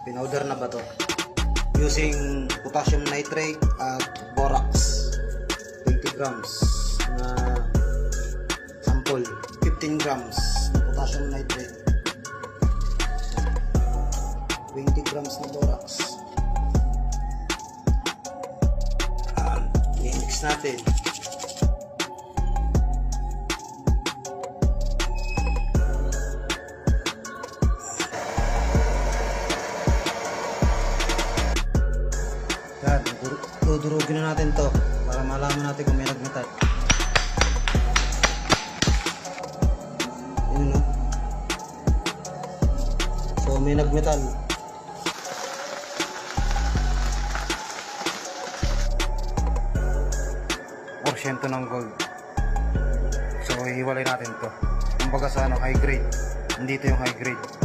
Pinowder na ba to? Using potassium nitrate at borax. 20 grams na sample. 15 grams na potassium nitrate. 20 grams na borax. I-mix natin. Yan, dudurugin na natin to para malaman natin kung may nagmetal. Yun, no? So may nagmetal. Porsyento ng gold. So hiwalay natin to. Kumbaga sa high grade. Hindi ito yung high grade.